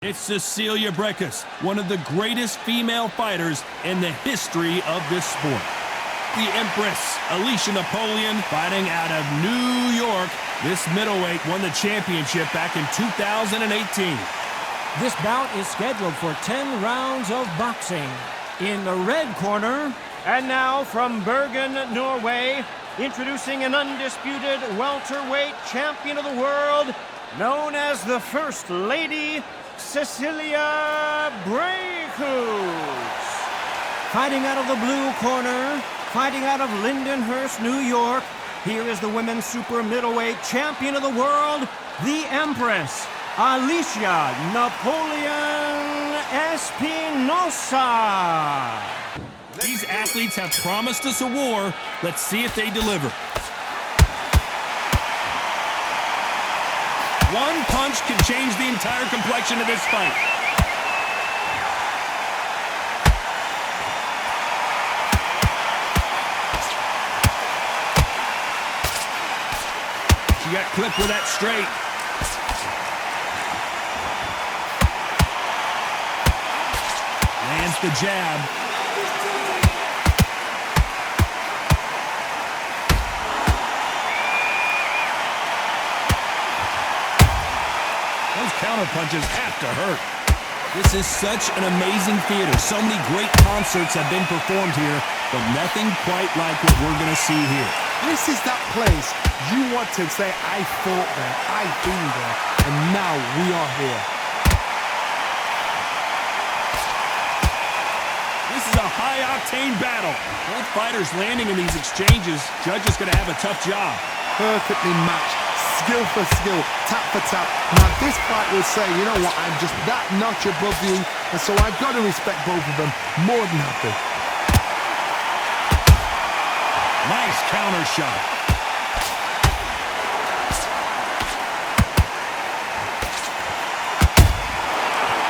It's Cecilia BRAEKHUS, one of the greatest female fighters in the history of this sport. The Empress, NAPOLEON, fighting out of New York. This middleweight won the championship back in 2018. This bout is scheduled for 10 rounds of boxing. In the red corner, and now from Bergen, Norway, introducing an undisputed welterweight champion of the world, known as the First Lady, Cecilia BRAEKHUS. Fighting out of the blue corner, fighting out of Lindenhurst, New York, here is the women's super middleweight champion of the world, the Empress, Alicia Napoleon Espinosa. These athletes have promised us a war. Let's see if they deliver. One punch can change the entire complexion of this fight. She got clipped with that straight. Lands the jab. Those counter punches have to hurt. This is such an amazing theater. So many great concerts have been performed here, but nothing quite like what we're going to see here. This is that place you want to say, I fought there, I've been there, and now we are here. This is a high-octane battle. Both fighters landing in these exchanges. Judge is going to have a tough job. Perfectly matched, skill for skill, tap for tap. Now this fight will say, you know what, I'm just that notch above you, and so I've got to respect both of them more than happy. Nice counter shot.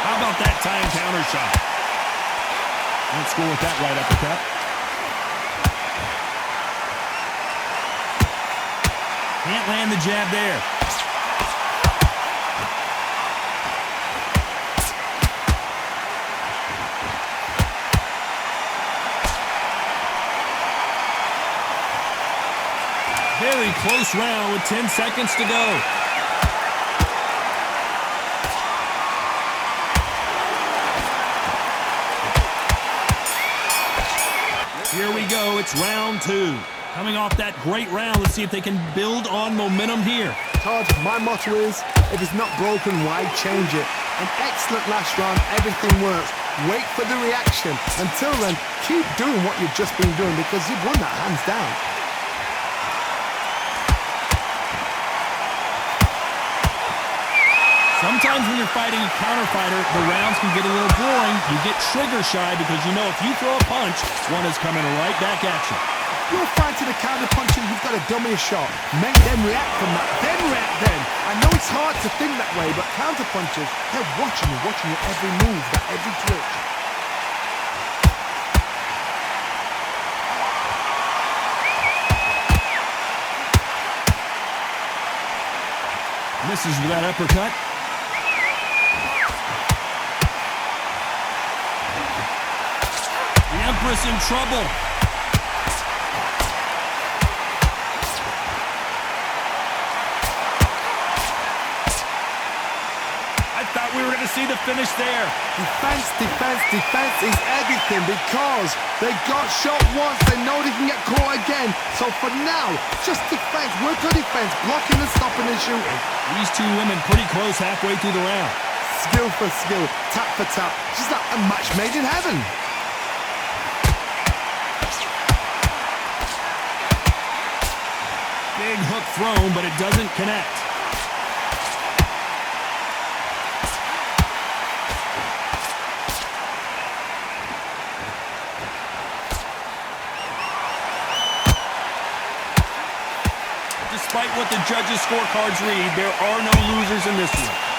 How about that time counter shot? Let's go with that right uppercut. Can't land the jab there. Very close round with 10 seconds to go. Here we go, it's round two. Coming off that great round, let's see if they can build on momentum here. Todd, my motto is, if it's not broken, why change it? An excellent last round, everything works. Wait for the reaction. Until then, keep doing what you've just been doing because you've won that hands down. Sometimes when you're fighting a counter fighter, the rounds can get a little boring. You get trigger shy because you know if you throw a punch, one is coming right back at you. You're fighting a counter puncher, you've got to dummy a shot. Make them react from that, then react then. I know it's hard to think that way, but counter punchers, they're watching your every move, that every twitch. Misses with that uppercut. The Empress in trouble. I thought we were going to see the finish there. Defense, defense, defense is everything because they got shot once, they know they can get caught again. So for now, just defense, work on defense, blocking and stopping and shooting. These two women pretty close halfway through the round. Skill for skill, tap for tap, just like a match made in heaven. Big hook thrown, but it doesn't connect. Despite what the judges' scorecards read, there are no losers in this one.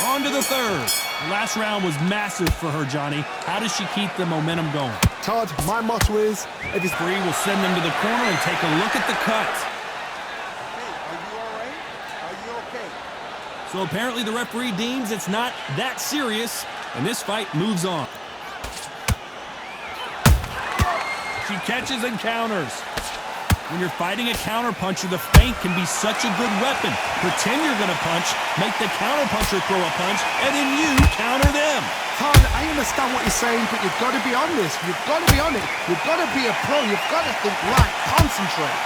On to the third. The last round was massive for her, Johnny. How does she keep the momentum going? Todd, my motto is, if it's... Bree will send them to the corner and take a look at the cut. Are you all right? Are you okay? So apparently the referee deems it's not that serious, and this fight moves on. She catches and counters. When you're fighting a counterpuncher, the feint can be such a good weapon. Pretend you're going to punch, make the counterpuncher throw a punch, and then you counter them. Todd, I understand what you're saying, but you've got to be honest. You've got to be on it. You've got to be a pro. You've got to think right. Concentrate.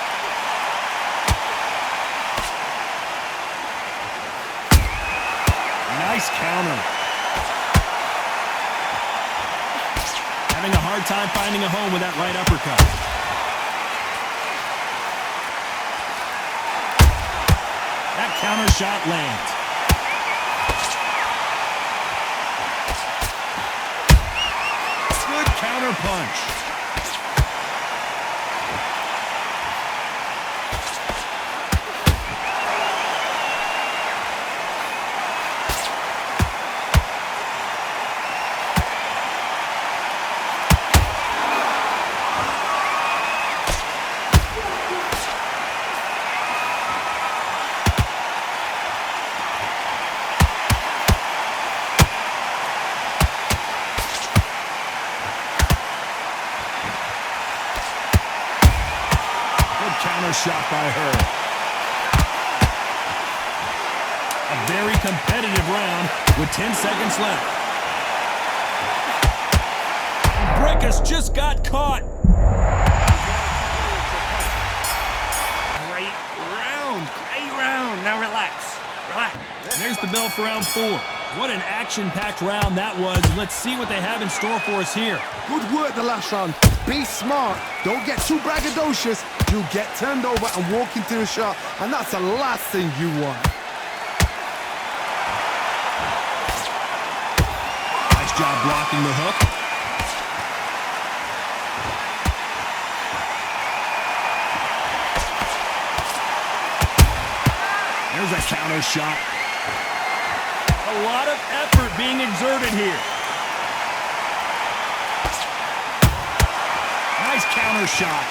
Nice counter. Having a hard time finding a home with that right uppercut. That counter shot lands. Good counter punch. Counter shot by her. A very competitive round with 10 seconds left. BRAEKHUS just got caught. Great round. Great round. Now relax. Relax. There's the bell for round 4. What an action-packed round that was. Let's see what they have in store for us here. Good work the last round. Be smart. Don't get too braggadocious. You'll get turned over and walk into the shot, and that's the last thing you want. Nice job blocking the hook. There's a counter shot. A lot of effort being exerted here. Nice counter shot.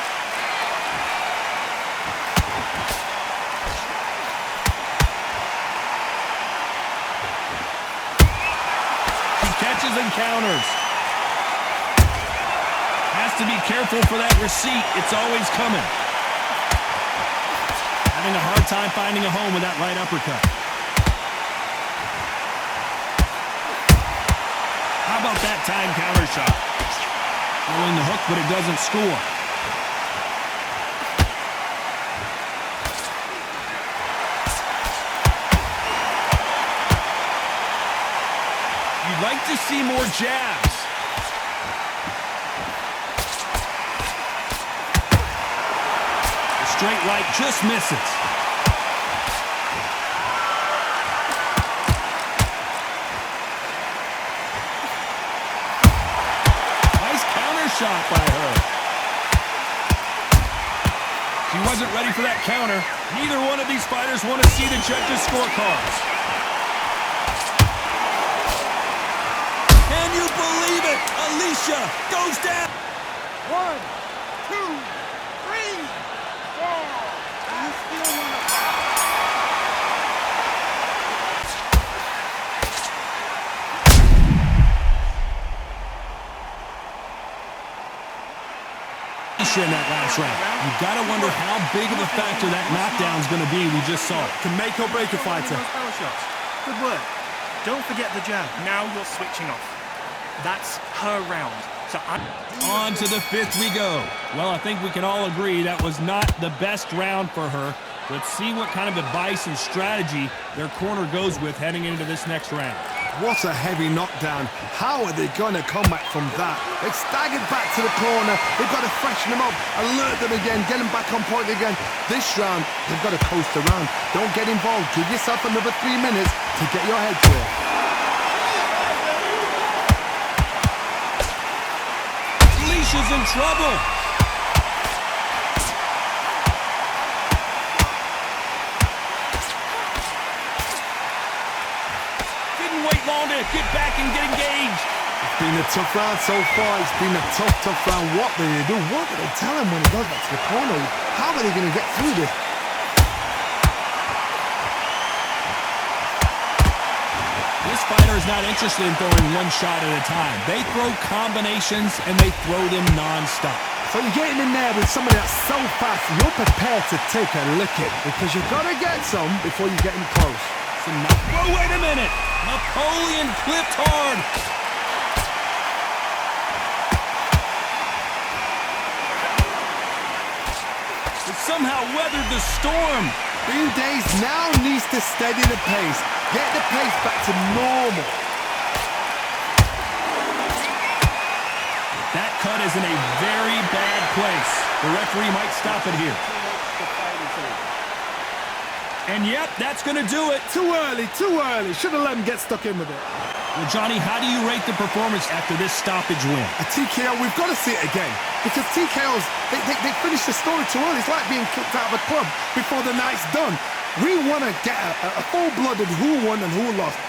She catches and counters. Has to be careful for that receipt. It's always coming. Having a hard time finding a home with that right uppercut. How about that time counter shot? Throwing the hook, but it doesn't score. You'd like to see more jabs. The straight right just misses. Shot by her. She wasn't ready for that counter. Neither one of these fighters want to see the judges' scorecards. Can you believe it? Alicia goes down. 1, 2, 3, 4. You still want to... In that last round. You've got to wonder how big of a factor that knockdown's going to be. We just saw it. Can make or break a fighter. Good work. Don't forget the jab. Now you're switching off. That's her round. So on to the 5th we go. Well, I think we can all agree that was not the best round for her. Let's see what kind of advice and strategy their corner goes with heading into this next round. What a heavy knockdown. How are they going to come back from that? They've staggered back to the corner. They've got to freshen them up, alert them again, get them back on point again. This round, they've got to coast around. Don't get involved. Give yourself another 3 minutes to get your head clear. Alicia's in trouble. Didn't wait long to get back and get engaged. Been a tough round so far. It's been a tough round. What do they do? What do they tell him when he goes back to the corner? How are they going to get through this? This fighter is not interested in throwing one shot at a time. They throw combinations and they throw them non-stop. So you're getting in there with somebody that's so fast, you're prepared to take a licking because you've got to get some before you get in close. Oh, wait a minute! Napoleon clipped hard. It somehow weathered the storm. Bean Days now needs to steady the pace, get the pace back to normal. That cut is in a very bad place. The referee might stop it here. And yep, that's going to do it. Too early, too early. Should have let him get stuck in with it. Well, Johnny, how do you rate the performance after this stoppage win? A TKO, we've got to see it again. Because TKOs, they finish the story too early. It's like being kicked out of a club before the night's done. We want to get a full-blooded who won and who lost.